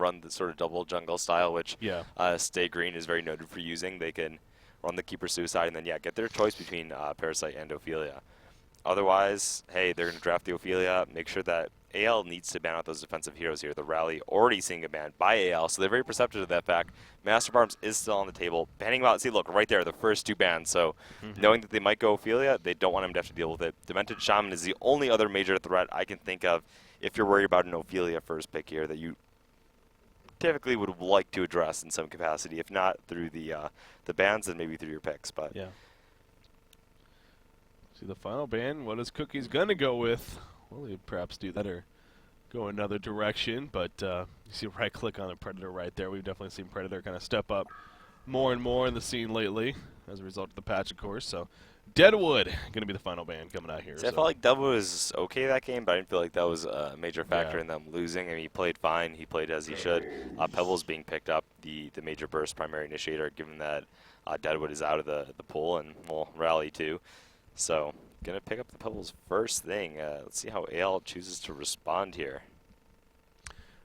run the sort of double jungle style, which Yeah. Stay Green is very noted for using. They can run the Keeper Suicide and then, yeah, get their choice between Parasite and Ophelia. Otherwise, hey, they're going to draft the Ophelia, make sure that AL needs to ban out those defensive heroes here. The Rally already seeing a ban by AL, so they're very perceptive of that fact. Master of Arms is still on the table. Banning them out, see, look, right there, the first 2 bans. So knowing that they might go Ophelia, they don't want him to have to deal with it. Demented Shaman is the only other major threat I can think of if you're worried about an Ophelia first pick here that you typically would like to address in some capacity, if not through the bans, then maybe through your picks. But yeah. See the final ban. What is Cookie's gonna go with? Will he perhaps do that or go another direction? But you see right click on a Predator right there. We've definitely seen Predator kind of step up more and more in the scene lately as a result of the patch, of course. So Deadwood going to be the final ban coming out here. See, I felt like Deadwood was okay that game, but I didn't feel like that was a major factor in them losing. I mean, he played fine. He played as he should. Pebbles being picked up, the major burst primary initiator, given that Deadwood is out of the pool and, well, Rally too. So going to pick up the Pebbles first thing. Let's see how AL chooses to respond here.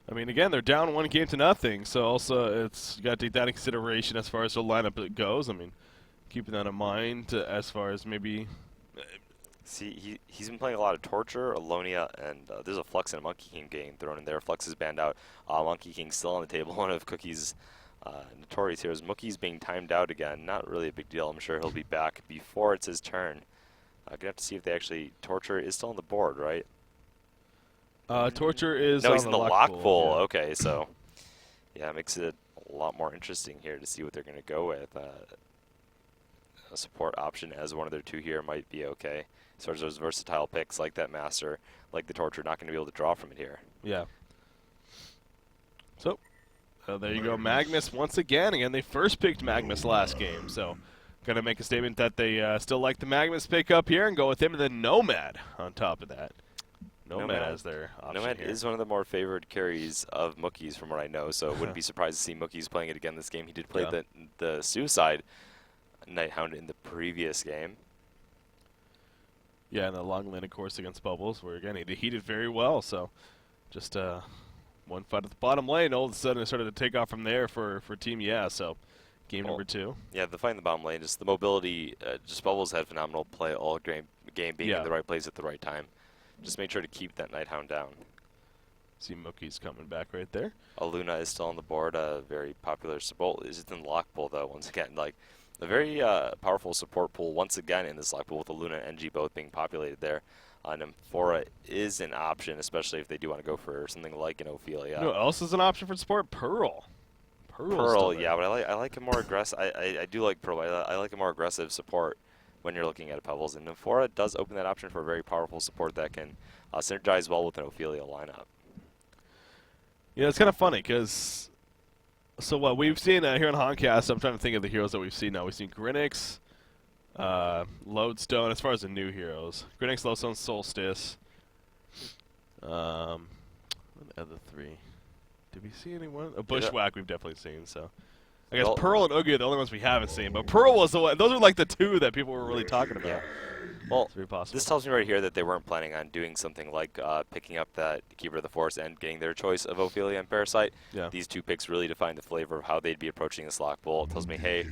I mean, again, they're down 1-0, so also it's got to take that in consideration as far as the lineup goes. I mean, keeping that in mind as far as maybe... See, he's been playing a lot of Torture, Alonia, and there's a Flux and a Monkey King getting thrown in there. Flux is banned out. Monkey King's still on the table. One of Cookie's notorious heroes. Mookie's being timed out again. Not really a big deal. I'm sure he'll be back before it's his turn. Going to have to see if they actually... Torture is still on the board, right? Torture is no, he's on in the lock pool. Yeah. Okay, so... Yeah, it makes it a lot more interesting here to see what they're going to go with. A support option as one of their 2 here might be okay. As far as those versatile picks like that Master, like the Torture, not going to be able to draw from it here. Yeah. So, there you go. Magnus once again. Again, they first picked Magnus last game, so going to make a statement that they still like the Magnus pick up here and go with him, and then Nomad on top of that. Nomad as their option Nomad here. is one of the more favored carries of Mookie's from what I know, so wouldn't be surprised to see Mookie's playing it again this game. He did play the Suicide Nighthound in the previous game. Yeah, in the long landing course against Bubbles, where again he did very well. So just one fight at the bottom lane, all of a sudden it started to take off from there for Team Yeah. So game number 2. Yeah, the fight in the bottom lane, just the mobility. Just Bubbles had phenomenal play all game being in the right place at the right time. Just make sure to keep that Nighthound down. See Mookie's coming back right there. Luna is still on the board. Very popular support. Is it in the lock pool though? Once again, like a very powerful support pool once again in this lock pool with the Luna and NG both being populated there. Amphora is an option, especially if they do want to go for something like an Ophelia. You know what else is an option for support? Pearl. Pearl, yeah, but I like a more aggressive. I do like Pearl. I like a more aggressive support when you're looking at a Pebbles, and Amphora does open that option for a very powerful support that can synergize well with an Ophelia lineup. Yeah, it's kind of funny because, so what we've seen here on Honcast, I'm trying to think of the heroes that we've seen now. We've seen Grinix, Lodestone, as far as the new heroes. Grinix, Lodestone, Solstice. What are the other 3? Did we see anyone? Bushwhack we've definitely seen, so. I guess Pearl and Oogie are the only ones we haven't seen, but Pearl was the one. Those are like the 2 that people were really talking about. Yeah. Well, it's very possible. This tells me right here that they weren't planning on doing something like picking up that Keeper of the Forest and getting their choice of Ophelia and Parasite. Yeah. These 2 picks really define the flavor of how they'd be approaching this lock pool. It tells me, hey,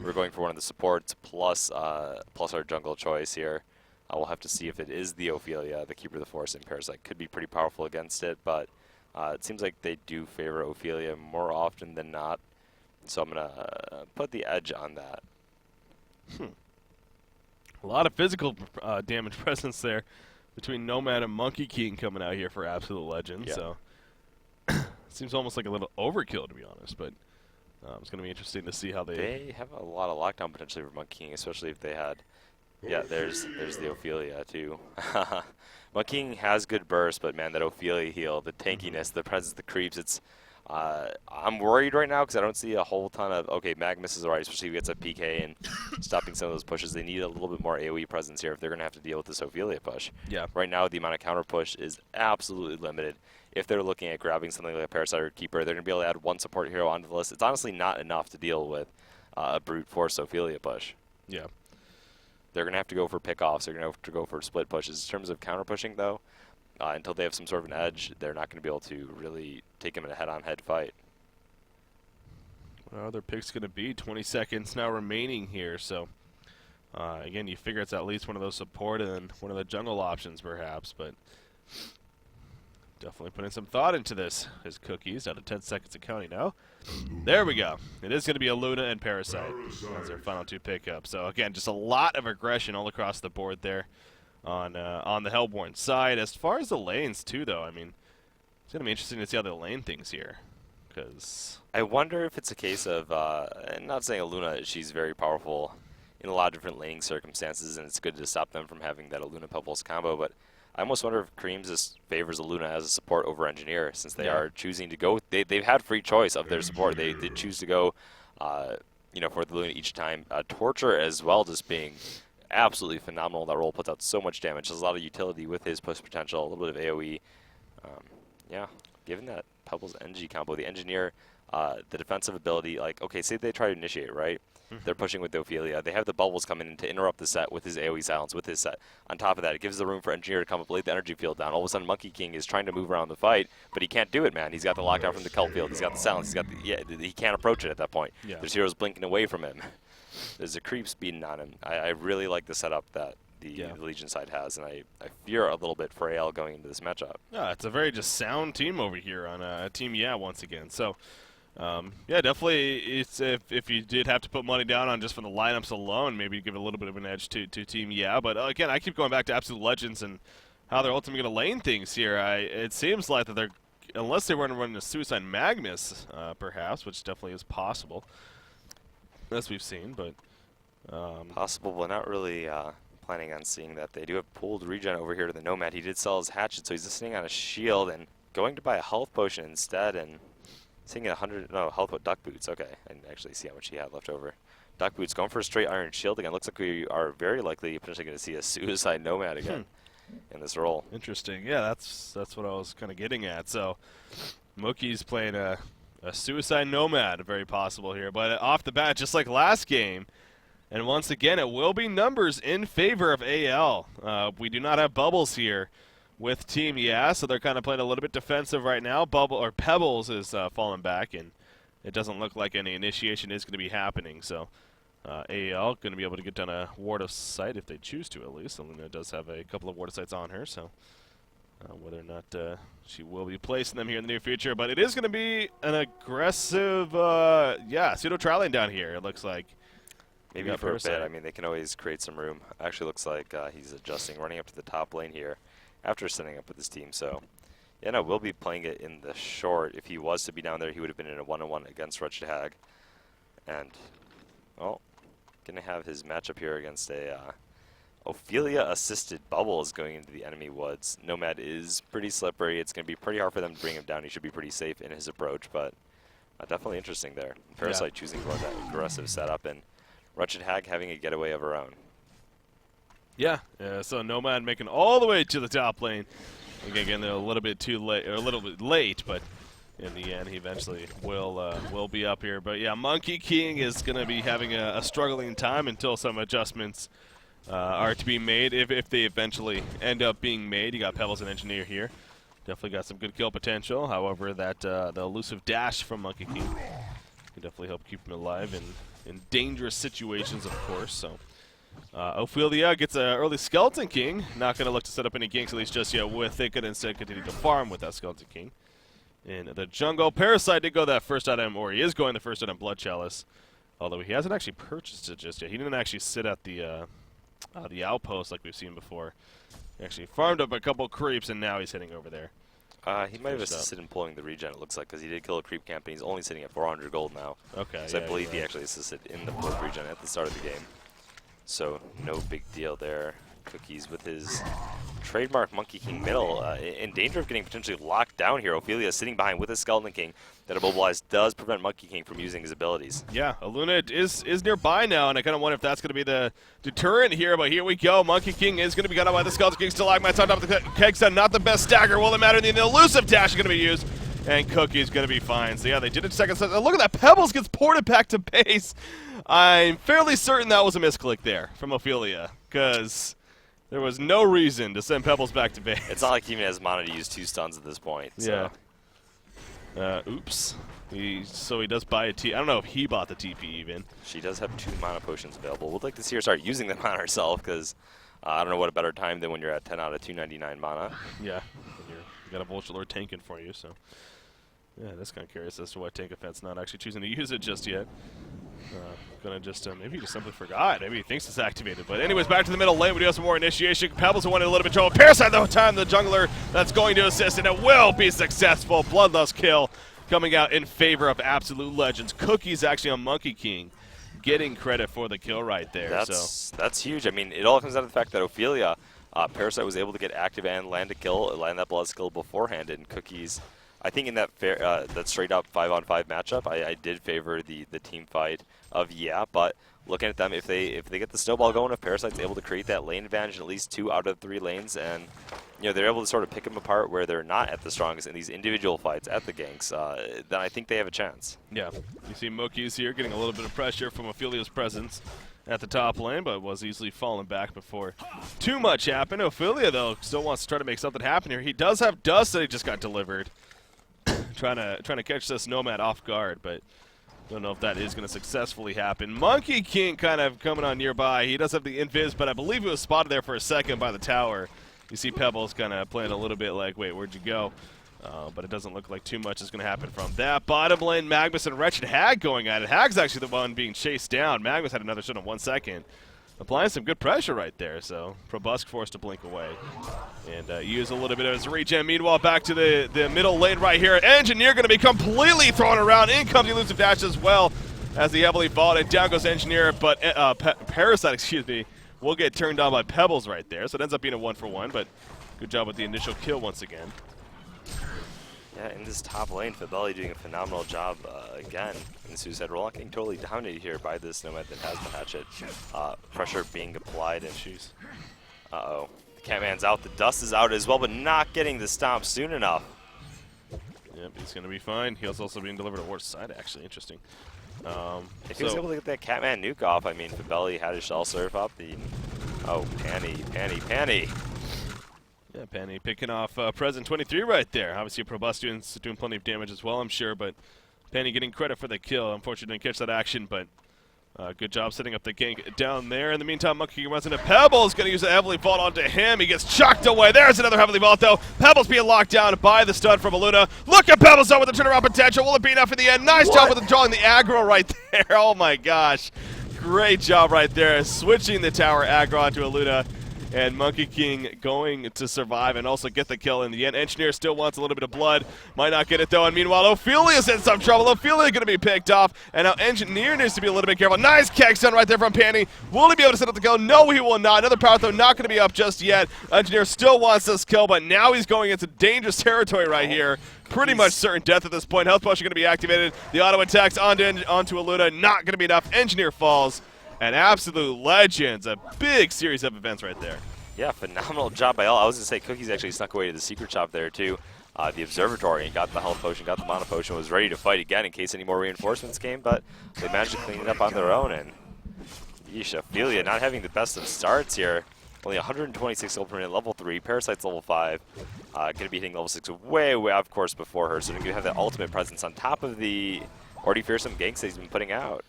we're going for one of the supports plus our jungle choice here. We'll have to see if it is the Ophelia, the Keeper of the Forest, and Parasite. Could be pretty powerful against it, but it seems like they do favor Ophelia more often than not. So I'm going to put the edge on that. A lot of physical damage presence there between Nomad and Monkey King coming out here for Absolute Legend. Yeah. So seems almost like a little overkill, to be honest. But it's going to be interesting to see how They have a lot of lockdown potentially for Monkey King, especially if they had... Yeah, there's the Ophelia, too. Monkey King has good burst, but, man, that Ophelia heal, the tankiness, the presence, the creeps, it's... I'm worried right now because I don't see a whole ton of... Okay, Magnus is alright, especially if he gets a PK and stopping some of those pushes. They need a little bit more AoE presence here if they're going to have to deal with this Ophelia push. Yeah. Right now, the amount of counter push is absolutely limited. If they're looking at grabbing something like a Parasite or Keeper, they're going to be able to add 1 support hero onto the list. It's honestly not enough to deal with a brute force Ophelia push. Yeah. They're going to have to go for pickoffs. They're going to have to go for split pushes. In terms of counter pushing, though, until they have some sort of an edge, they're not going to be able to really take him in a head-on-head fight. What are their picks going to be? 20 seconds now remaining here, so again, you figure it's at least one of those support and one of the jungle options, perhaps, but definitely putting some thought into this. His Cookies out of 10 seconds of counting now. There we go. It is going to be a Luna and Parasite as their final 2 pickups. So again, just a lot of aggression all across the board there on the Hellborn side. As far as the lanes too, though, I mean, it's going to be interesting to see how they lane things here. Because I wonder if it's a case of, not saying Luna, she's very powerful in a lot of different laning circumstances, and it's good to stop them from having that Luna Pebbles combo, but I almost wonder if Creams just favors Luna as a support over Engineer, since they are choosing to go. They've had free choice of their support. They choose to go, for the Luna each time. Torture as well, just being absolutely phenomenal. That role puts out so much damage. There's a lot of utility with his push potential, a little bit of AoE. Given that Pebbles NG combo, the Engineer, the defensive ability, like, okay, say they try to initiate, right? They're pushing with the Ophelia. They have the bubbles coming in to interrupt the set with his AoE silence, with his set. On top of that, it gives the room for Engineer to come up, lay the energy field down. All of a sudden, Monkey King is trying to move around the fight, but he can't do it, man. He's got the lockdown from the Kelp field. He's got the silence. He can't approach it at that point. Yeah. There's heroes blinking away from him. There's a creep speeding on him. I really like the setup that the Legion side has, and I fear a little bit for AL going into this matchup. Yeah, it's a very just sound team over here on Team Yeah once again. So, definitely, it's if you did have to put money down on just for the lineups alone, maybe give it a little bit of an edge to Team Yeah. But again, I keep going back to Absolute Legends and how they're ultimately going to lane things here. It seems like that they're, unless they want to run a Suicide Magnus, perhaps, which definitely is possible, as we've seen, but possible, but not really planning on seeing that. They do have pulled regen over here to the Nomad. He did sell his hatchet, so he's just sitting on a shield and going to buy a health potion instead, and seeing 100 health duck boots. Okay, I didn't actually see how much he had left over. Duck boots going for a straight iron shield again. Looks like we are very likely potentially going to see a Suicide Nomad again in this role. Interesting. Yeah, that's what I was kind of getting at. So Mookie's playing a Suicide Nomad, very possible here, but off the bat, just like last game. And once again, it will be numbers in favor of AL. We do not have bubbles here with Team Yeah, so they're kind of playing a little bit defensive right now. Pebbles is falling back, and it doesn't look like any initiation is going to be happening. So AL going to be able to get down a Ward of Sight if they choose to, at least. Luna does have a couple of Ward of Sights on her, so whether or not she will be placing them here in the near future. But it is going to be an aggressive, pseudo-trialing down here, it looks like. Maybe for a bit. I mean, they can always create some room. Actually looks like he's adjusting, running up to the top lane here after setting up with his team. So, we'll be playing it in the short. If he was to be down there, he would have been in a 1-on-1 against Wretched Hag. And, going to have his matchup here against a Ophelia-assisted Bubbles going into the enemy woods. Nomad is pretty slippery. It's going to be pretty hard for them to bring him down. He should be pretty safe in his approach, but definitely interesting there. Parasite choosing for that aggressive setup, and Wretched Hag having a getaway of her own. Yeah, so Nomad making all the way to the top lane. Again, they're a little bit too late, or a little bit late, but in the end, he eventually will be up here. But yeah, Monkey King is going to be having a struggling time until some adjustments are to be made, if they eventually end up being made. You got Pebbles and Engineer here. Definitely got some good kill potential. However, that the elusive dash from Monkey King can definitely help keep him alive in dangerous situations, of course. So Ophelia gets an early Skeleton King. Not going to look to set up any ganks, at least just yet, with it. Could instead continue to farm with that Skeleton King. In the jungle, Parasite did go that first item, or he is going the first item, Blood Chalice. Although he hasn't actually purchased it just yet. He didn't actually sit at the outpost like we've seen before. He actually farmed up a couple creeps, and now he's heading over there. He might have assisted in pulling the regen, it looks like, because he did kill a creep camp, and he's only sitting at 400 gold now. Okay. So I believe he actually assisted in the pulled regen at the start of the game. So no big deal there. Cookies with his trademark Monkey King middle, in danger of getting potentially locked down here. Ophelia sitting behind with his Skeleton King. That immobilize does prevent Monkey King from using his abilities. Yeah, Aluna is nearby now, and I kind of wonder if that's going to be the deterrent here, but here we go. Monkey King is going to be got out by the Skeleton King. Stalagmites on top of the Kegstone. Not the best stagger. Will it matter? The elusive dash is going to be used, and Cookie's going to be fine. So yeah, they did it second set. Look at that. Pebbles gets ported back to base. I'm fairly certain that was a misclick there from Ophelia, because There was no reason to send Pebbles back to base. It's not like he even has mana to use 2 stuns at this point. So. Yeah. Oops. So he does buy a T. I don't know if he bought the TP even. She does have 2 mana potions available. We'd like to see her start using them on herself because I don't know what a better time than when you're at 10 out of 299 mana. Yeah. You got a Vulture Lord tanking for you, so. Yeah, that's kind of curious as to why Tankafet's not actually choosing to use it just yet. Gonna just, maybe he just simply forgot. Maybe he thinks it's activated. But anyways, back to the middle lane. We do have some more initiation. Pebbles will win a little bit of trouble. Parasite, the time, the jungler that's going to assist, and it will be successful. Bloodlust kill coming out in favor of Absolute Legends. Cookies actually on Monkey King getting credit for the kill right there. That's huge. I mean, it all comes down to the fact that Ophelia, Parasite was able to get active and land that Bloodlust kill beforehand, and Cookies, I think in that that straight up 5-on-5 matchup, I did favor the team fight of but looking at them, if they get the snowball going, if Parasite's able to create that lane advantage in at least 2 out of 3 lanes, and they're able to sort of pick them apart where they're not at the strongest in these individual fights at the ganks, then I think they have a chance. Yeah, you see Mookie's here getting a little bit of pressure from Ophelia's presence at the top lane, but was easily falling back before too much happened. Ophelia, though, still wants to try to make something happen here. He does have Dust that he just got delivered. trying to catch this Nomad off guard, but don't know if that is going to successfully happen. Monkey King kind of coming on nearby. He does have the invis, but I believe he was spotted there for a second by the tower. You see Pebbles kind of playing a little bit like, wait, where'd you go? But it doesn't look like too much is going to happen from that. Bottom lane, Magnus and Wretched Hag going at it. Hag's actually the one being chased down. Magnus had another shot in 1 second. Applying some good pressure right there, so Probusk forced to blink away. And use a little bit of his regen. Meanwhile, back to the middle lane right here. Engineer going to be completely thrown around. In comes the elusive dash as well as the heavily vaulted. Down goes Engineer, but Parasite, excuse me, will get turned down by Pebbles right there. So it ends up being a 1-for-1, but good job with the initial kill once again. Yeah, in this top lane, Fabelli doing a phenomenal job again in the Suicide Roll, getting totally dominated here by this Nomad that has the hatchet. Pressure being applied, and uh-oh. The Catman's out, the Dust is out as well, but not getting the stomp soon enough. Yep, he's going to be fine. He's also being delivered to Ward's side, actually. Interesting. If he was able to get that Catman nuke off, I mean, Fabelli had his shell surf up. Oh, Panny. Yeah, Panny picking off Present 23 right there. Obviously, Probus doing plenty of damage as well, I'm sure, but Panny getting credit for the kill. Unfortunately, didn't catch that action, but good job setting up the gank down there. In the meantime, Monkey runs into Pebbles, going to use a Heavily Vault onto him. He gets chucked away. There's another Heavily Vault, though. Pebbles being locked down by the stun from Aluna. Look at Pebbles, though, with the turnaround potential. Will it be enough in the end? Nice job with drawing the aggro right there. Oh, my gosh. Great job right there. Switching the tower aggro onto Aluna. And Monkey King going to survive and also get the kill in the end. Engineer still wants a little bit of blood. Might not get it, though. And meanwhile, Ophelia's in some trouble. Ophelia going to be picked off. And now Engineer needs to be a little bit careful. Nice keg stun right there from Panny. Will he be able to set up the kill? No, he will not. Another power throw not going to be up just yet. Engineer still wants this kill, but now he's going into dangerous territory right here. Pretty much certain death at this point. Health potion going to be activated. The auto attacks onto Aluna. Not going to be enough. Engineer falls. And Absolute Legends, a big series of events right there. Yeah, phenomenal job by all. I was going to say Cookies actually snuck away to the secret shop there too. The observatory, and got the health potion, got the mana potion, was ready to fight again in case any more reinforcements came, but they managed to clean it up on their own. And yeesh, Ophelia not having the best of starts here. Only 126 gold per minute, level 3. Parasite's level 5. Going to be hitting level 6 way, of course, before her. So they're going to have that ultimate presence on top of the already fearsome ganks that he's been putting out.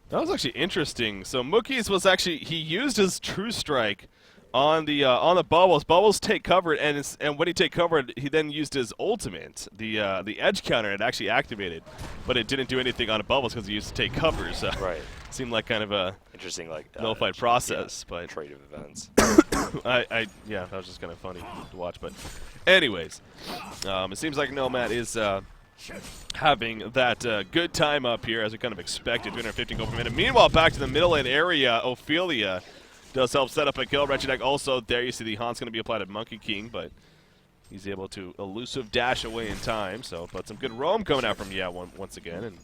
That was actually interesting. So Mookie's was actually, he used his True Strike on the bubbles. Bubbles take cover, and when he take cover, he then used his ultimate. The edge counter had actually activated, but it didn't do anything on the bubbles because he used to take cover. So right, seemed like kind of a interesting nullified process. Yeah, but trade of events. Yeah, that was just kind of funny to watch. But anyways, it seems like Nomad is having that good time up here as we kind of expected. 215 gold per minute. Meanwhile, back to the middle lane area, Ophelia does help set up a kill. Wretched Egg also there. You see the Haunt's going to be applied at Monkey King, but he's able to elusive dash away in time. So, but some good roam coming out from once again, and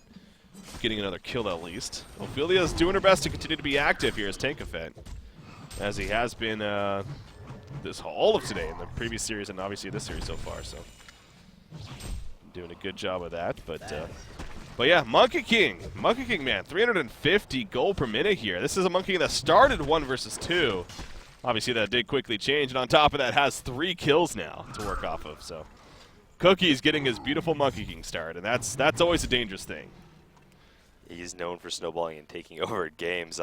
getting another kill at least. Ophelia is doing her best to continue to be active here as Tankafet, as he has been all of today in the previous series and obviously this series so far. So, doing a good job of that, but yeah, Monkey King, man, 350 gold per minute here. This is a Monkey King that started 1 versus 2, obviously that did quickly change, and on top of that has 3 kills now to work off of. So Cookie's getting his beautiful Monkey King start, and that's always a dangerous thing. He's known for snowballing and taking over at games.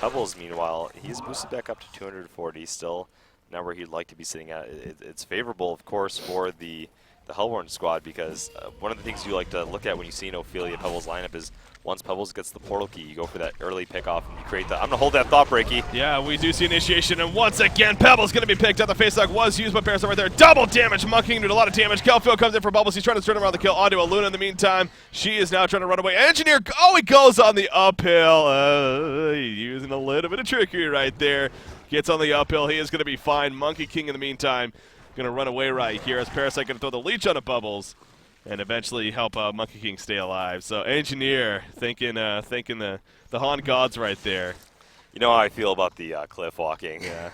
Pebbles, meanwhile, he's boosted back up to 240, still not where he'd like to be sitting at. It's favorable, of course, for the Hellborn squad, because one of the things you like to look at when you see an Ophelia Pebbles lineup is once Pebbles gets the portal key, you go for that early pickoff and you create the. I'm going to hold that thought breaky. Yeah, we do see initiation, and once again, Pebbles going to be picked up. The facelock was used by Parasite right there. Double damage. Monkey King did a lot of damage. Kelfield comes in for Bubbles. He's trying to turn around the kill onto Aluna in the meantime. She is now trying to run away. Engineer, oh, he goes on the uphill. Using a little bit of trickery right there. Gets on the uphill. He is going to be fine. Monkey King in the meantime going to run away right here as Parasite going to throw the leech on the Bubbles and eventually help Monkey King stay alive. So Engineer thinking the Han gods right there. You know how I feel about the cliff walking. Yeah.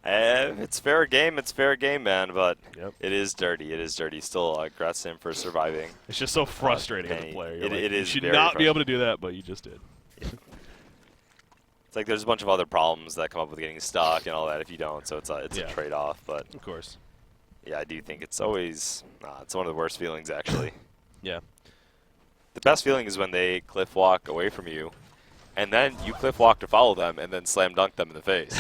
It's fair game. It's fair game, man. But Yep. it is dirty. It is dirty. Still, congrats to him for surviving. It's just so frustrating as a Penny. player. It is You should very not be able to do that, but you just did. It's like there's a bunch of other problems that come up with getting stuck and all that if you don't. So it's a Yeah. trade-off. But Of course. yeah, I do think it's always it's one of the worst feelings actually. Yeah. The best feeling is when they cliff walk away from you, and then you cliff walk to follow them, and then slam dunk them in the face.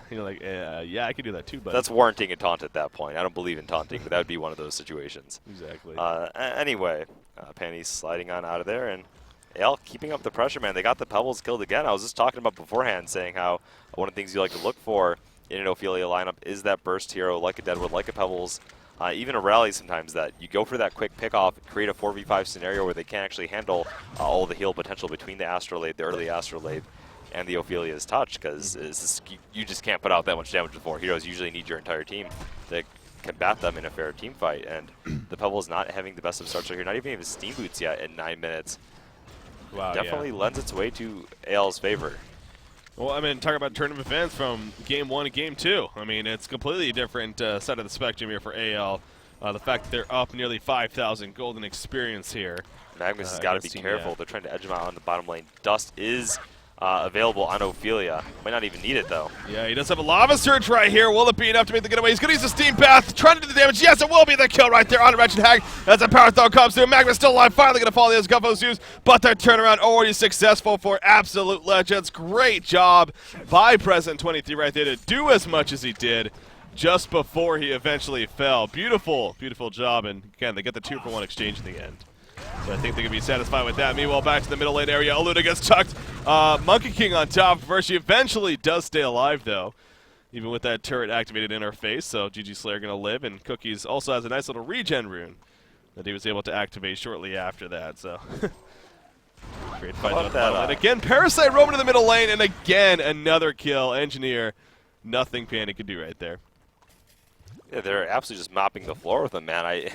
You're like, yeah, I could do that too, but That's warranting a taunt at that point. I don't believe in taunting, but that would be one of those situations. exactly. Anyway, Penny's sliding on out of there, and AL keeping up the pressure, man. They got the Pebbles killed again. I was just talking about beforehand, saying how one of the things you like to look for in an Ophelia lineup is that burst hero, like a Deadwood, like a Pebbles, even a Rally sometimes, that you go for that quick pick-off, create a 4v5 scenario where they can't actually handle all the heal potential between the Astrolabe, the early Astrolabe, and the Ophelia's touch, because you just can't put out that much damage before. Heroes usually need your entire team to combat them in a fair team fight, and the Pebbles not having the best of starts right here, not even his Steam Boots yet at 9 minutes. Wow, Definitely lends its way to AL's favor. Well, I mean, talk about tournament events from Game 1 to Game 2. I mean, it's completely different side of the spectrum here for AL. The fact that they're up nearly 5,000 golden experience here. Magnus has got to be against Team careful. Yeah. They're trying to edge him out on the bottom lane. Dust is available on Ophelia. Might not even need it, though. Yeah, he does have a Lava Surge right here. Will it be enough to make the getaway? He's going to use the Steam Path, trying to do the damage. Yes, it will be the kill right there on Wretched Hag. As a power throw comes through. Magnus still alive, finally going to follow those Guffos used, but their turnaround already successful for Absolute Legends. Great job by President 23 right there to do as much as he did just before he eventually fell. Beautiful, beautiful job, and again, they get the 2-for-1 exchange in the end. So I think they can be satisfied with that. Meanwhile, back to the middle lane area. Aluna gets tucked. Monkey King on top. Vershi eventually does stay alive, though, even with that turret activated in her face. So GG Slayer going to live. And Cookies also has a nice little regen rune that he was able to activate shortly after that. So great fight on the bottom lane. Again, Parasite roaming to the middle lane. And again, another kill. Engineer, nothing Panic could do right there. Yeah, they're absolutely just mopping the floor with him, man.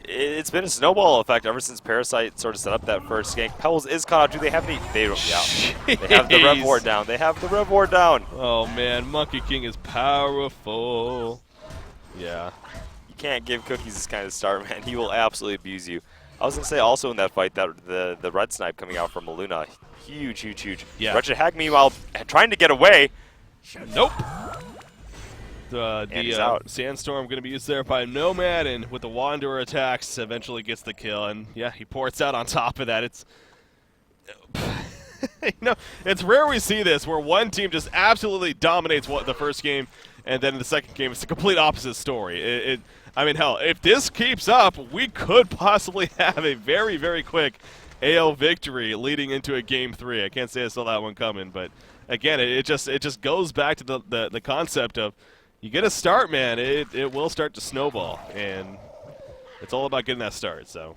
It's been a snowball effect ever since Parasite sort of set up that first gank. Pebbles is caught out. Do they have any? They don't. Yeah. They have the Rev Ward down. They have the Rev Ward down. Oh, man. Monkey King is powerful. Yeah. You can't give Cookies this kind of start, man. He will absolutely abuse you. I was going to say also in that fight that the red snipe coming out from Aluna. Huge, huge, huge. Yeah. Wretched Hag, meanwhile, trying to get away. Nope. The out. Sandstorm going to be used there by Nomad, and with the Wanderer attacks, eventually gets the kill. And yeah, he ports out on top of that. It's it's rare we see this where one team just absolutely dominates the first game, and then in the second game it's the complete opposite story. I mean, hell, if this keeps up, we could possibly have a very, very quick AL victory leading into a Game 3. I can't say I saw that one coming, but again, it just goes back to the concept of, you get a start, man, it will start to snowball, and it's all about getting that start. So,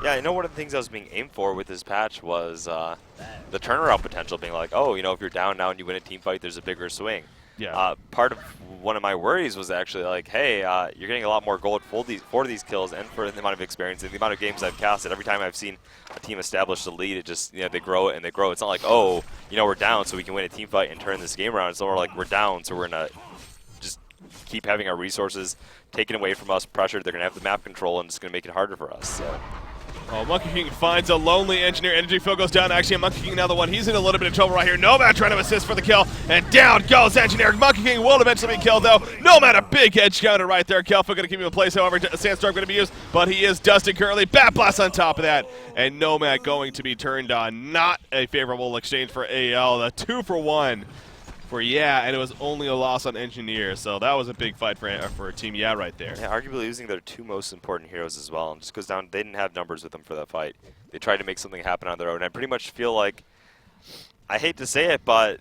yeah, I know one of the things I was being aimed for with this patch was the turnaround potential, being like, oh, if you're down now and you win a team fight, there's a bigger swing. yeah. Part of one of my worries was actually like, hey, you're getting a lot more gold for these kills and for the amount of experience and the amount of games I've casted. Every time I've seen a team establish the lead, it just, they grow it and they grow. It's not like, oh, we're down so we can win a team fight and turn this game around. It's more like we're down so we're going to just keep having our resources taken away from us, pressured. They're going to have the map control and it's going to make it harder for us. So Oh, Monkey King finds a lonely engineer. Energy field goes down. Actually, Monkey King another one. He's in a little bit of trouble right here. Nomad trying to assist for the kill. And down goes engineer. Monkey King will eventually be killed, though. Nomad, a big edge counter right there. Kelfa going to keep him in place, however. Sandstorm going to be used, but he is dusted currently. Bat Blast on top of that. And Nomad going to be turned on. Not a favorable exchange for AL. The 2-for-1. For Yeah, and it was only a loss on Engineer, so that was a big fight for Team Yeah right there. Yeah, arguably losing their two most important heroes as well, and just goes down, they didn't have numbers with them for that fight. They tried to make something happen on their own. I pretty much feel like, I hate to say it, but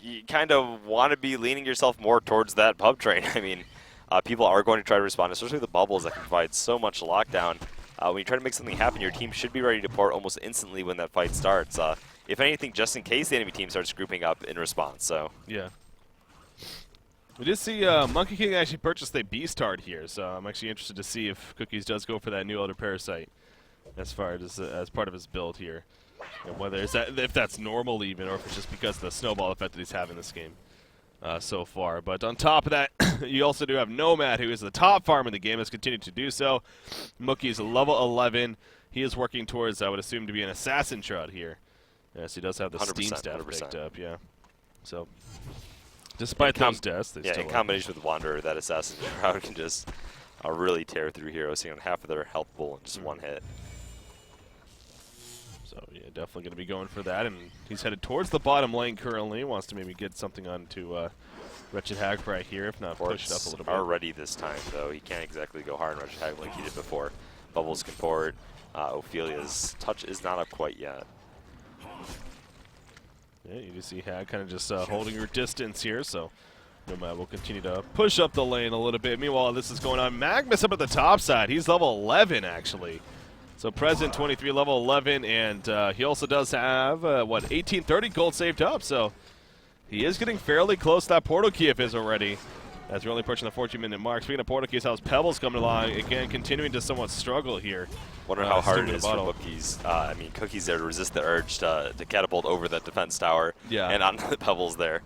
you kind of want to be leaning yourself more towards that pub train. I mean, people are going to try to respond, especially the bubbles that can provide so much lockdown. When you try to make something happen, your team should be ready to port almost instantly when that fight starts. If anything, just in case the enemy team starts grouping up in response. So yeah, we did see Monkey King actually purchased a Beast Heart here, so I'm actually interested to see if Cookies does go for that new Elder Parasite as far as part of his build here, and whether if that's normal even, or if it's just because of the snowball effect that he's having this game so far. But on top of that, you also do have Nomad, who is the top farm in the game, has continued to do so. Mookie's level 11. He is working towards, I would assume, to be an Assassin Shroud here. Yes, he does have the Steam staff 100%. picked up, yeah. So, despite those deaths, they still in combination with Wanderer, that Assassin Shroud can just really tear through heroes, seeing half of their health pool in just one hit. So, yeah, definitely going to be going for that, and he's headed towards the bottom lane currently. Wants to maybe get something onto Wretched Hag right here, if not push it up a little bit. Already this time, though, he can't exactly go hard on Wretched Hag like he did before. Bubbles can port. Ophelia's touch is not up quite yet. Yeah, you just see Hag kind of just holding her distance here, so Nomad will continue to push up the lane a little bit. Meanwhile, this is going on. Magnus up at the top side. He's level 11, actually. So Present 23, level 11, and he also does have, 1830 gold saved up, so he is getting fairly close to that portal key of his already, as we're only approaching the 14-minute mark. Speaking of portal keys, how's Pebbles coming along? Again, continuing to somewhat struggle here. Wonder how hard it is for Cookies. I mean, Cookies there to resist the urge to catapult over that defense tower and onto the Pebbles there.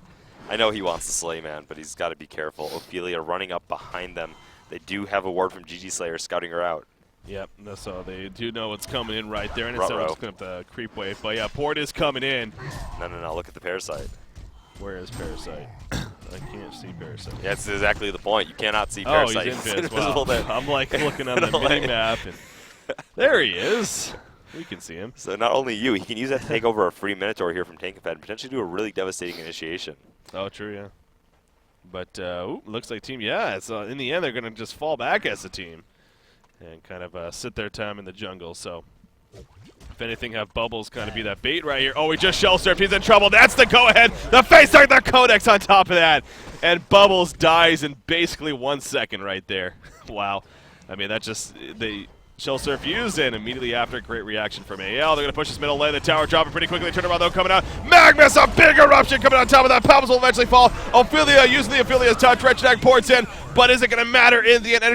I know he wants to slay, man, but he's got to be careful. Ophelia running up behind them. They do have a ward from GG Slayer scouting her out. Yep, so they do know what's coming in right there, and it's just going up the creep wave. But yeah, Port is coming in. No, look at the Parasite. Where is Parasite? I can't see Parasite. Yeah, that's exactly the point. You cannot see Parasite. Oh, he's invisible. Wow. I'm like looking on the mini-map, and there he is. We can see him. So not only you, he can use that to take over a free Minotaur here from Tankafed and potentially do a really devastating initiation. Oh, true, yeah. But looks like Team so in the end, they're going to just fall back as a team and kind of sit their time in the jungle. So if anything, have Bubbles kind of be that bait right here. Oh, he just shell surfed. He's in trouble. That's the go-ahead. The face start, the Codex on top of that. And Bubbles dies in basically 1 second right there. Wow. I mean, that just, they shell surf used, and immediately after, great reaction from AL. They're going to push this middle lane. The tower dropping pretty quickly. Turn around, though, coming out. Magnus, a big eruption coming on top of that. Pebbles will eventually fall. Ophelia using the Ophelia's touch. Wretched Hag ports in, but is it going to matter in the end?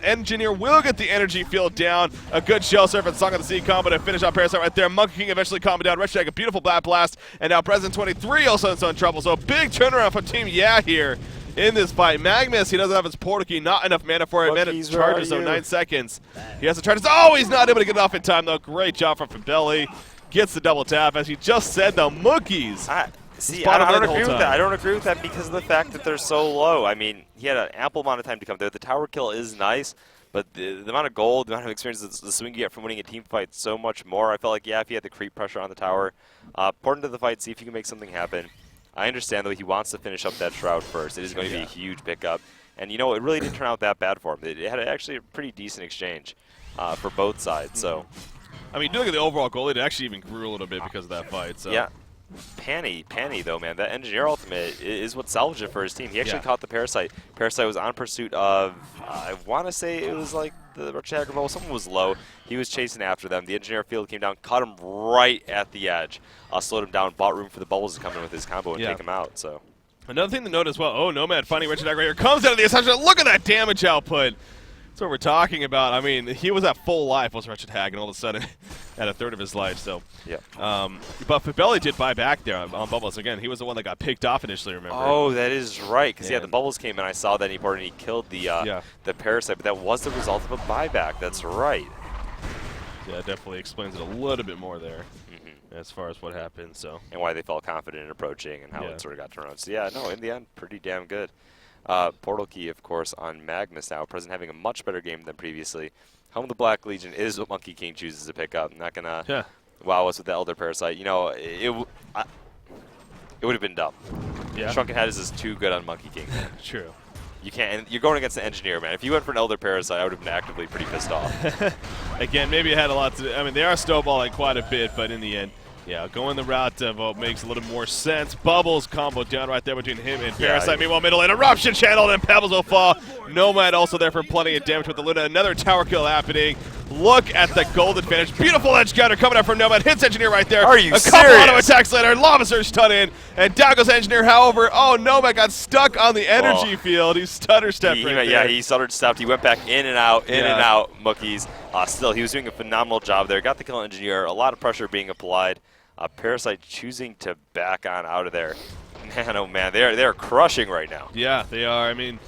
Engineer will get the energy field down. A good shell surf and Song of the Sea combo to finish off Parasite right there. Monkey King eventually calming down. Wretched Hag, a beautiful Bat Blast, and now Present 23 also in some trouble. So big turnaround from Team here in this fight. Magnus, he doesn't have his portal key, not enough mana for it. Mana charges, so 9 seconds. He has to charge. Oh, he's not able to get it off in time, though. Great job from Fabelli. Gets the double tap. As he just said, the Monkeys. See, I don't agree with that. I don't agree with that because of the fact that they're so low. I mean, he had an ample amount of time to come there. The tower kill is nice, but the amount of gold, the amount of experience, the swing you get from winning a team fight, so much more. I felt like, if he had the creep pressure on the tower, port into the fight, see if you can make something happen. I understand, though, he wants to finish up that Shroud first. It is going to be a huge pickup. And, it really didn't turn out that bad for him. It had actually a pretty decent exchange for both sides. So, I mean, you look at the overall goal, it actually even grew a little bit because of that fight. So. Yeah. Panny, though, man. That Engineer ultimate is what salvaged it for his team. He actually caught the Parasite. Parasite was on pursuit of, I want to say it was like the Wretched Hag bubble. Someone was low. He was chasing after them. The Engineer field came down, caught him right at the edge, slowed him down, bought room for the bubbles to come in with his combo and take him out. So another thing to note as well, Nomad finding Wretched Hag right here, comes out of the Ascension. Look at that damage output. That's what we're talking about. I mean, he was at full life, was Wretched Hag, and all of a sudden at a third of his life. So, but Fabelli did buy back there on Bubbles. Again, he was the one that got picked off initially, remember? Oh, that is right. Because, the Bubbles came in. I saw that and he ported and he killed the Parasite. But that was the result of a buyback. That's right. Yeah, it definitely explains it a little bit more there as far as what happened. So and why they felt confident in approaching and how it sort of got turned around. So yeah, no, in the end, pretty damn good. Portal Key, of course, on Magnus now. Present having a much better game than previously. Helm of the Black Legion is what Monkey King chooses to pick up. Not gonna wow us with the Elder Parasite. You know, it would have been dumb. Yeah. Shrunken Head is just too good on Monkey King. True. You can't. And you're going against the Engineer, man. If you went for an Elder Parasite, I would have been actively pretty pissed off. Again, maybe it had a lot to do. I mean, they are snowballing quite a bit, but in the end, yeah, going the route of what makes a little more sense. Bubbles combo down right there between him and Parasite. Meanwhile, middle lane, Eruption Channel, and Pebbles will fall. Nomad also there for plenty of damage with the Luna. Another tower kill happening. Look at the gold advantage. Beautiful edge counter coming up from Nomad. Hits Engineer right there. Are you a serious? couple auto attacks later. Lava Surge stun in. And down goes Engineer. However, oh, Nomad got stuck on the energy field. He stutter stepped right there. Yeah, he stutter stepped. He went back in and out, Mookies. Still, he was doing a phenomenal job there. Got the kill on Engineer. A lot of pressure being applied. Parasite choosing to back on out of there. Man, oh man, they're crushing right now. Yeah, they are. I mean,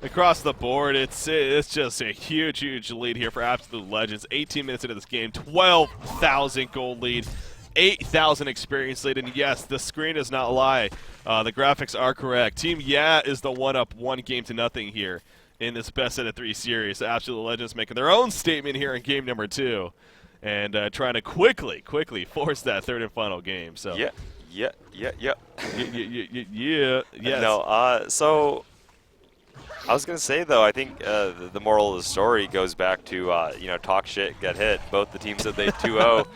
across the board, it's just a huge, huge lead here for Absolute Legends. 18 minutes into this game, 12,000 gold lead, 8,000 experience lead, and yes, the screen does not lie. The graphics are correct. Team Yeah is the one-up 1-0 here in this best out of 3 series. Absolute Legends making their own statement here in game number 2. And trying to quickly force that third and final game. So yeah. Yes. No, so I was gonna say though, I think the moral of the story goes back to you know, talk shit, get hit. Both the teams said they 2-0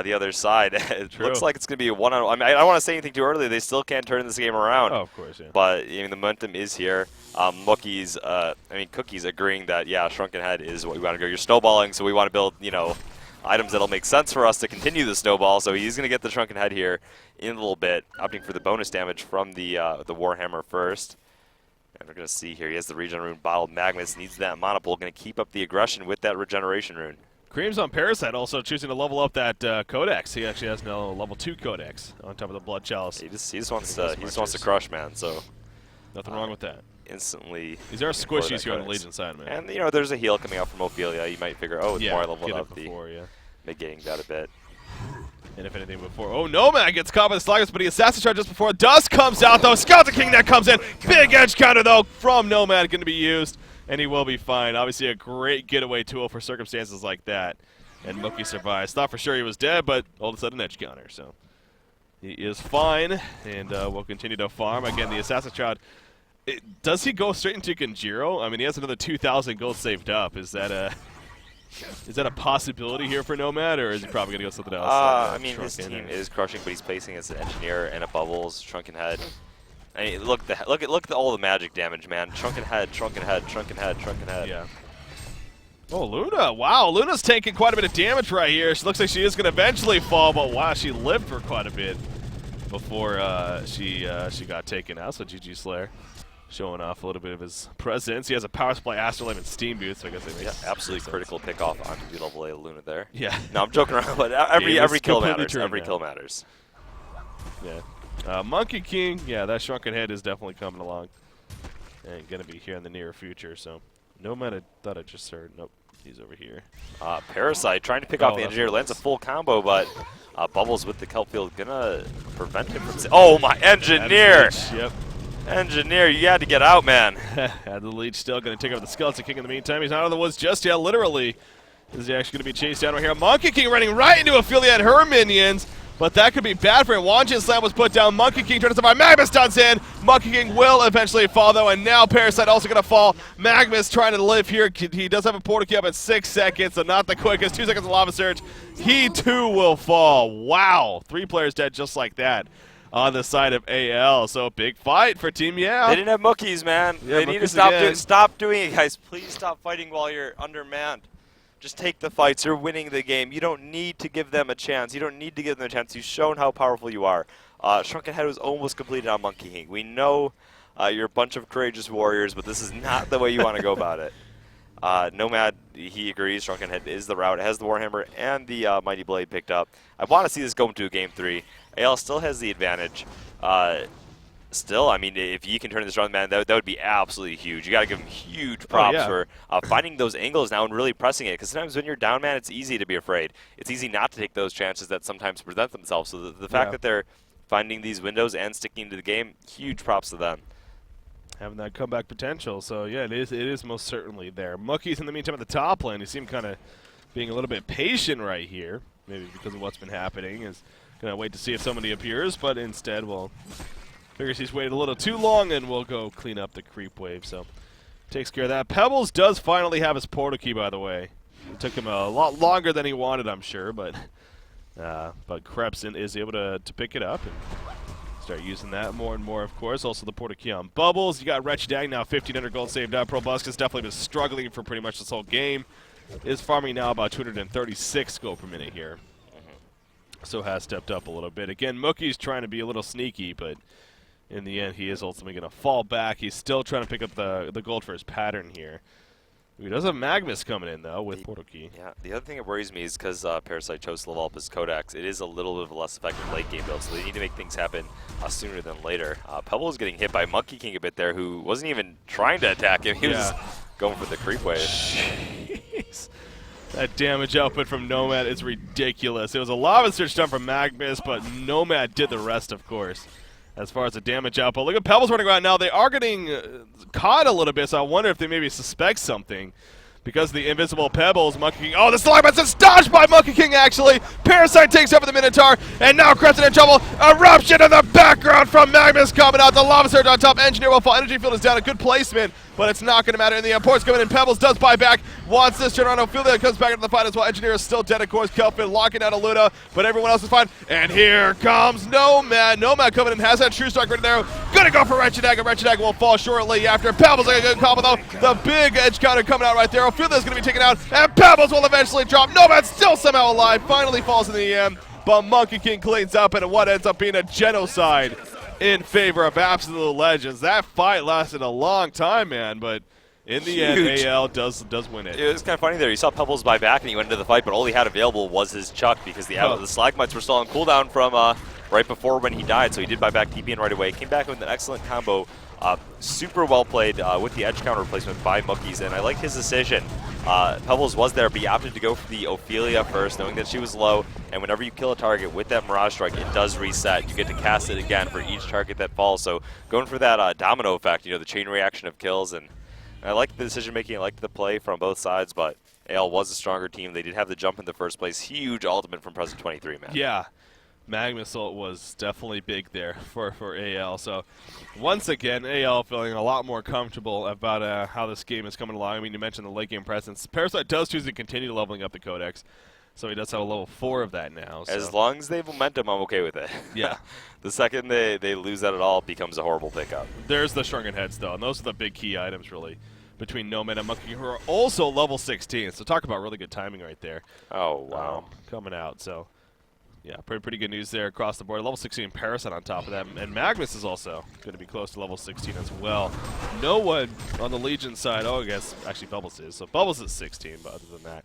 the other side. It looks like it's gonna be a one-on-one. I mean, I don't want to say anything too early. They still can't turn this game around. Oh, of course, yeah. But I mean, the momentum is here. Mookie's, Cookie's agreeing that yeah, Shrunken Head is what we want to go. You're snowballing, so we want to build, you know, items that'll make sense for us to continue the snowball. So he's going to get the Shrunken Head here in a little bit, opting for the bonus damage from the Warhammer first. And we're going to see here, he has the regen rune bottled. Magnus needs that monopole, going to keep up the aggression with that regeneration rune. Creams on Parasite also choosing to level up that Codex. He actually has no level 2 Codex on top of the Blood Chalice. He just wants to crush, man. So nothing wrong with that. Instantly. These are squishies here on the Legion side, man. And, you know, there's a heal coming out from Ophelia. You might figure, oh, it's more leveled up. Negating that a bit. And if anything before, oh, Nomad gets caught by the Sluggish, but he assassin charge just before Dust comes out, though. Skeleton King that comes in. Big edge counter, though, from Nomad going to be used, and he will be fine. Obviously a great getaway tool for circumstances like that. And Mookie survives. Thought for sure he was dead, but all of a sudden edge counter, so he is fine, and will continue to farm. Again, the assassin charge. Does he go straight into Kanjiro? I mean, he has another 2,000 gold saved up. Is that a possibility here for Nomad, or is he probably gonna go something else? I mean, his team is crushing, but he's placing as an Engineer and a Bubbles, Shrunken Head. I mean, look at all the magic damage, man. Shrunken Head, Shrunken Head, Shrunken Head, Shrunken Head. Yeah. Oh, Luna! Wow, Luna's taking quite a bit of damage right here. She looks like she is gonna eventually fall, but wow, she lived for quite a bit before she got taken out. So GG Slayer. Showing off a little bit of his presence. He has a Power Supply, Astrolabe, and Steam Boots, so I guess it makes absolutely critical pick off onto the level A Luna there. Yeah. No, I'm joking around, but every kill matters. Every kill matters. Yeah. Monkey King, yeah, that Shrunken Head is definitely coming along. And going to be here in the near future, so. Nomad, I thought I just heard. Nope, he's over here. Parasite trying to pick off the Engineer, lands a full combo, but Bubbles with the Kelp Field going to prevent him from... Oh, my Engineer! Yep. Engineer, you had to get out, man. Had the lead still going to take over the Skeleton King in the meantime. He's not out of the woods just yet, literally. Is he actually going to be chased down right here? Monkey King running right into Ophelia and her minions, but that could be bad for him. Wanjin Slam was put down. Monkey King trying to survive. Magnus stuns in. Monkey King will eventually fall, though, and now Parasite also going to fall. Magnus trying to live here. He does have a portal key up at 6 seconds, so not the quickest. 2 seconds of Lava Surge. He, too, will fall. Wow. 3 players dead just like that on the side of AL. So big fight for Team Yeah. They didn't have Mookies, man. Yeah, they need to stop doing it, guys. Please stop fighting while you're undermanned. Just take the fights. You're winning the game. You don't need to give them a chance. You don't need to give them a chance. You've shown how powerful you are. Shrunken Head was almost completed on Monkey King. We know you're a bunch of courageous warriors, but this is not the way you want to go about it. Nomad, he agrees. Shrunken Head is the route. It has the Warhammer and the Mighty Blade picked up. I want to see this go into a Game 3. AL still has the advantage. Still, I mean, if you can turn this around, man, that would be absolutely huge. You got to give him huge props for finding those angles now and really pressing it. Because sometimes when you're down, man, it's easy to be afraid. It's easy not to take those chances that sometimes present themselves. So the fact that they're finding these windows and sticking to the game, huge props to them. Having that comeback potential. So, yeah, it is most certainly there. Mookie's in the meantime at the top lane. He seemed kind of being a little bit patient right here, maybe because of what's been happening. Is going to wait to see if somebody appears, but instead, well, figures he's waited a little too long, and we'll go clean up the creep wave. So, takes care of that. Pebbles does finally have his portal key, by the way. It took him a lot longer than he wanted, I'm sure, but Krepson is able to pick it up and start using that more and more, of course. Also the portal key on Bubbles. You got Wretched Dag now, 1,500 gold saved up. Probuscus has definitely been struggling for pretty much this whole game. Is farming now about 236 gold per minute here. So has stepped up a little bit. Again, Mookie's trying to be a little sneaky, but in the end, he is ultimately going to fall back. He's still trying to pick up the gold for his pattern here. He does have Magnus coming in, though, with portal key. Yeah, the other thing that worries me is because Parasite chose to level up his Codex, it is a little bit of a less effective late game build, so they need to make things happen sooner than later. Pebble is getting hit by Monkey King a bit there, who wasn't even trying to attack him. He was going for the creep wave. Jeez. That damage output from Nomad is ridiculous. It was a Lava Surge done from Magnus, but Nomad did the rest, of course. As far as the damage output, look at Pebbles running around now. They are getting caught a little bit, so I wonder if they maybe suspect something. Because of the invisible Pebbles, Monkey King. Oh, the Slagman's just dodged by Monkey King, actually. Parasite takes over the Minotaur, and now Krepson in trouble. Eruption in the background from Magnus coming out. The Lava Surge on top. Engineer will fall. Energy Field is down. A good placement, but it's not going to matter in the end. Port's coming in. Pebbles does buy back. Wants this turn on. Ophelia comes back into the fight as well. Engineer is still dead, of course. Kelvin locking down a Luna, but everyone else is fine. And here comes Nomad. Nomad coming in. Has that True Strike right there. Gonna go for Wretched Dag, and Wretched Dag will fall shortly after. Pebbles like a good combo, though. The big edge counter coming out right there. Ophelia's going to be taken out, and Pebbles will eventually drop. Nomad still somehow alive. Finally falls in the end, but Monkey King cleans up, and what ends up being a genocide in favor of Absolute Legends. That fight lasted a long time, man, but in the end, AL does win it. It was kind of funny there. You saw Pebbles buy back, and he went into the fight, but all he had available was his Chuck because the Slagmites were still on cooldown from right before when he died, so he did buy back TP in right away. Came back with an excellent combo. Super well played with the edge counter replacement by Mookie's, and I like his decision. Pebbles was there, but he opted to go for the Ophelia first, knowing that she was low, and whenever you kill a target with that Mirage Strike, it does reset. You get to cast it again for each target that falls, so going for that domino effect, you know, the chain reaction of kills, and I like the decision-making, I like the play from both sides, but AL was a stronger team. They did have the jump in the first place. Huge ultimate from Present 23, man. Yeah. Magnus was definitely big there for AL. So, once again, AL feeling a lot more comfortable about how this game is coming along. I mean, you mentioned the late game presence. Parasite does choose to continue leveling up the Codex, so he does have a level 4 of that now. So. As long as they have momentum, I'm okay with it. Yeah. The second they lose that at all, it becomes a horrible pickup. There's the Shrunken Heads, though, and those are the big key items, really, between Nomad and Monkey, who are also level 16. So talk about really good timing right there. Oh, wow. Coming out, so... Yeah, pretty good news there across the board. Level 16 Parasite on top of that. And Magnus is also going to be close to level 16 as well. No one on the Legion side. Oh, I guess actually Bubbles is. So Bubbles is 16, but other than that,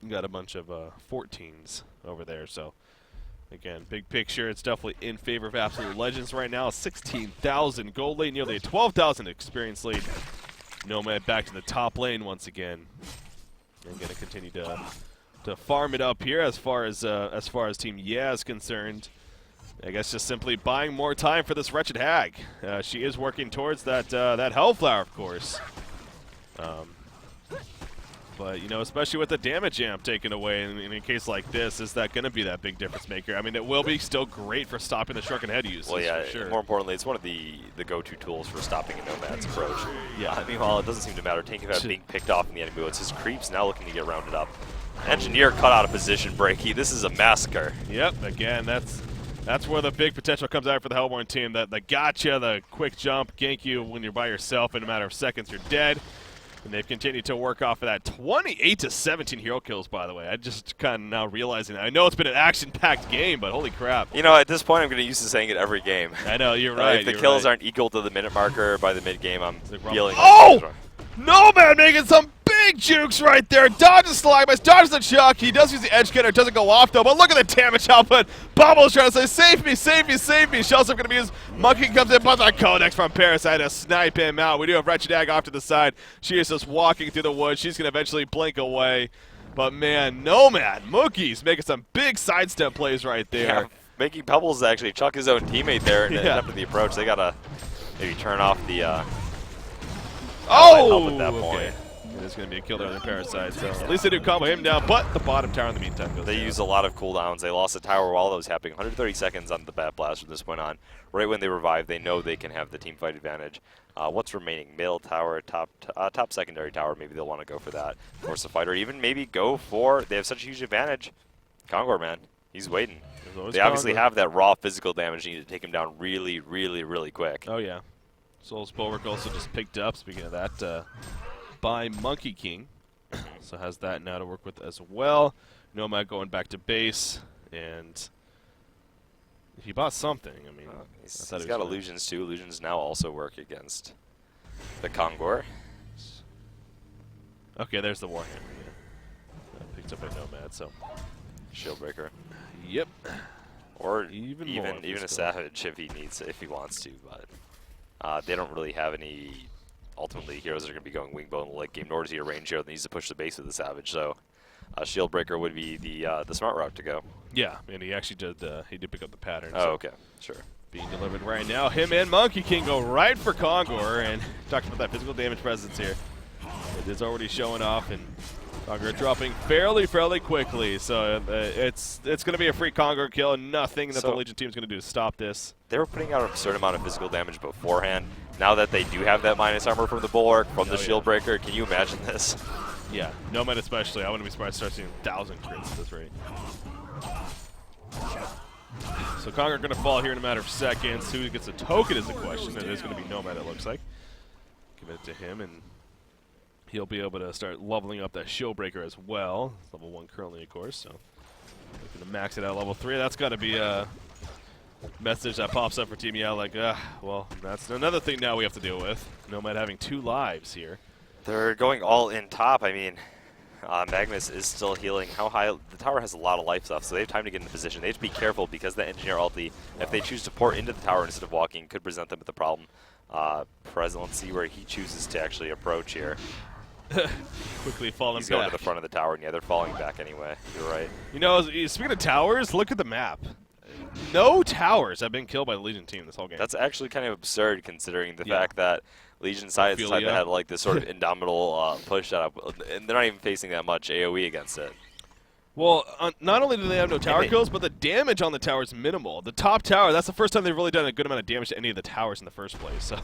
you got a bunch of 14s over there. So, again, big picture. It's definitely in favor of Absolute Legends right now. 16,000 gold lead, nearly a 12,000 experience lead. Nomad back to the top lane once again. And going to continue to farm it up here as far as Team Yeah is concerned. I guess just simply buying more time for this Wretched Hag. She is working towards that Hellflower, of course. But, you know, especially with the damage amp taken away in a case like this, is that going to be that big difference maker? I mean, it will be still great for stopping the Shrunken Head use. Well, yeah, for sure. More importantly, it's one of the go-to tools for stopping a Nomad's approach. Yeah. Meanwhile, it doesn't seem to matter. Tankivat being picked off in the enemy, it's his creeps now looking to get rounded up. Engineer cut out of position breaky. This is a massacre. Yep, again, that's where the big potential comes out for the Hellborn team. The gotcha, the quick jump, gank you when you're by yourself in a matter of seconds, you're dead. And they've continued to work off of that. 28 to 17 hero kills, by the way. I just kind of now realizing that. I know it's been an action-packed game, but holy crap. You know, at this point, I'm going to use to saying it every game. I know, you're right. If the kills aren't equal to the minute marker by the mid-game, I'm feeling... Oh! Nomad making some Big jukes right there. Dodges Stalagmites, dodges the chuck. He does use the edge getter. It doesn't go off, though. But look at the damage output. Bubble's trying to say, save me, save me, save me. Shellstep going to be used. Monkey comes in, but the Codex from Parasite to snipe him out. We do have Wretched Hag off to the side. She is just walking through the woods. She's going to eventually blink away. But, man, Nomad, Mookie's making some big sidestep plays right there. Yeah, making Pebbles actually chuck his own teammate there and after the approach. They got to maybe turn off the help at that point. Okay. It is going to be a kill there on the Parasite, so at least they do combo him down, but the bottom tower in the meantime goes They down. use a lot of cooldowns. They lost a tower while that was happening. 130 seconds on the Bat Blast from this point on. Right when they revive, they know they can have the team fight advantage. What's remaining? Middle tower, top secondary tower. Maybe they'll want to go for that. Force a fight, or even maybe go for. They have such a huge advantage. Kongor, man, he's waiting. They obviously have that raw physical damage. They need to take him down really, really, really quick. Oh yeah. Soul's Bulwark also just picked up. Speaking of that, by Monkey King, so has that now to work with as well. Nomad going back to base, and he bought something. I mean, he's got illusions too. Illusions now also work against the Kongor. Okay, there's the Warhammer. Yeah. Picked up by Nomad, so Shieldbreaker. Yep. Or even a Savage if he wants to, but they don't really have any. Ultimately, heroes are going to be going Wingbow in the late game, nor does he a range hero that needs to push the base with the Savage. So, Shieldbreaker would be the smart route to go. Yeah, and he actually did. He did pick up the pattern. Oh, so okay, sure. Being delivered right now. Him and Monkey King go right for Kongor, and talked about that physical damage presence here. It is already showing off, and Kongor dropping fairly quickly. So it's going to be a free Kongor kill, and nothing that the Legion team is going to do to stop this. They were putting out an absurd amount of physical damage beforehand. Now that they do have that minus armor from the Bulwark, from the Shieldbreaker, can you imagine this? Yeah, Nomad especially. I wouldn't be surprised to start seeing 1,000 crits at this rate. So Kongor going to fall here in a matter of seconds. Who gets a token is the question. It is going to be Nomad, it looks like. Give it to him, and he'll be able to start leveling up that Shieldbreaker as well. Level 1 currently, of course, so looking to max it out level 3. That's got to be a message that pops up for Team Yell, like, well, that's another thing now we have to deal with. Nomad having 2 lives here. They're going all in top. I mean, Magnus is still healing. How high? The tower has a lot of life left, so they have time to get into position. They have to be careful because the Engineer ulti, if they choose to port into the tower instead of walking, could present them with a problem. Let's see where he chooses to actually approach here. Quickly falling back. He's going to the front of the tower, and yeah, they're falling back anyway. You're right. You know, speaking of towers, look at the map. No towers have been killed by the Legion team this whole game. That's actually kind of absurd considering the fact that Legion side is the side that had like this sort of indomitable push up, and they're not even facing that much AoE against it. Well, not only do they have no tower kills, but the damage on the tower is minimal. The top tower, that's the first time they've really done a good amount of damage to any of the towers in the first place. So,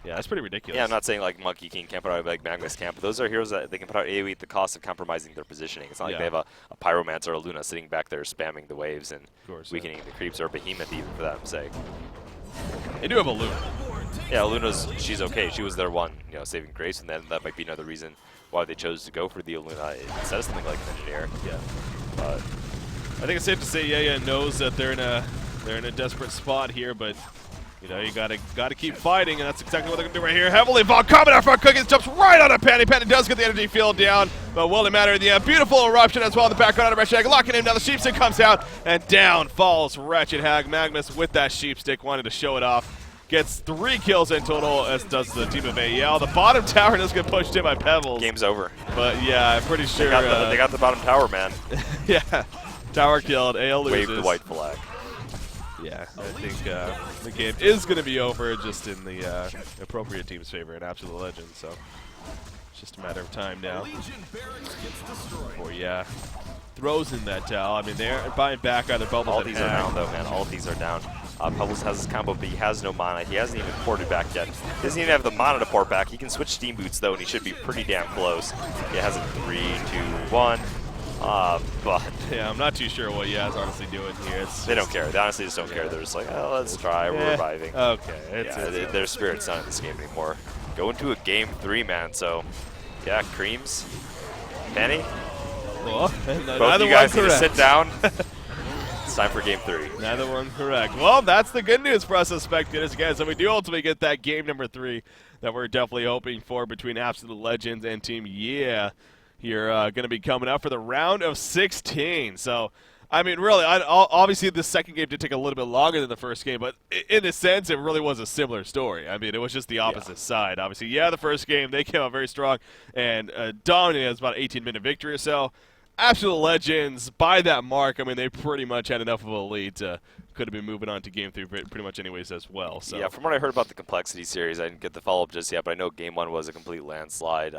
yeah, that's pretty ridiculous. Yeah, I'm not saying like Monkey King can't put out like Magnus can't, but those are heroes that they can put out AoE at the cost of compromising their positioning. It's not like they have a Pyromancer or a Luna sitting back there spamming the waves and weakening the creeps, or a Behemoth even for that sake. They do have a Luna. Yeah, she's okay. She was their one, saving grace, and then that might be another reason why they chose to go for the Luna instead of something like an Engineer. Yeah. But I think it's safe to say Yaya knows that they're in a desperate spot here, but you gotta keep fighting, and that's exactly what they're gonna do right here. Heavily involved, coming out front, Cookies jumps right on a Panty. Panty does get the energy field down, but will it matter in the end? Beautiful eruption as well in the background of Wretched Hag, locking him down. The Sheepstick comes out, and down falls Wretched Hag. Magnus with that Sheepstick wanted to show it off. Gets 3 kills in total, as does the team of AEL. The bottom tower does get pushed in by Pebbles. Game's over. But yeah, I'm pretty sure they got the bottom tower, man. Yeah, tower killed. AEL loses. Wave the white flag. Yeah, I think the game is going to be over, just in the appropriate team's favor in Absolute Legend. So it's just a matter of time now. Or throws in that tower. I mean, they're buying back either Bubbles. All these are down though, man. All these are down. Pebbles has his combo, but he has no mana. He hasn't even ported back yet. He doesn't even have the mana to port back. He can switch Steam Boots, though, and he should be pretty damn close. He has a 3, 2, 1. But yeah, I'm not too sure what Yaz honestly doing here. They don't care. They honestly just don't care. They're just like, oh, let's try. We're reviving. Okay. Their spirit's not in this game anymore. Go into a game 3, man. So, yeah, Creams, Penny. Well, both of you guys need to sit down. It's time for Game 3. Neither one correct. Well, that's the good news for us as spectators, guys. So we do ultimately get that game number 3 that we're definitely hoping for between Absolute Legends and Team YEE here, going to be coming up for the round of 16. So, I mean, really, obviously the second game did take a little bit longer than the first game, but in a sense, it really was a similar story. I mean, it was just the opposite side. Obviously, the first game, they came out very strong and dominated. It was about an 18-minute victory or so. Absolute Legends, by that mark, I mean, they pretty much had enough of a lead to could have been moving on to Game 3 pretty much anyways as well. So. Yeah, from what I heard about the Complexity series, I didn't get the follow-up just yet, but I know Game 1 was a complete landslide.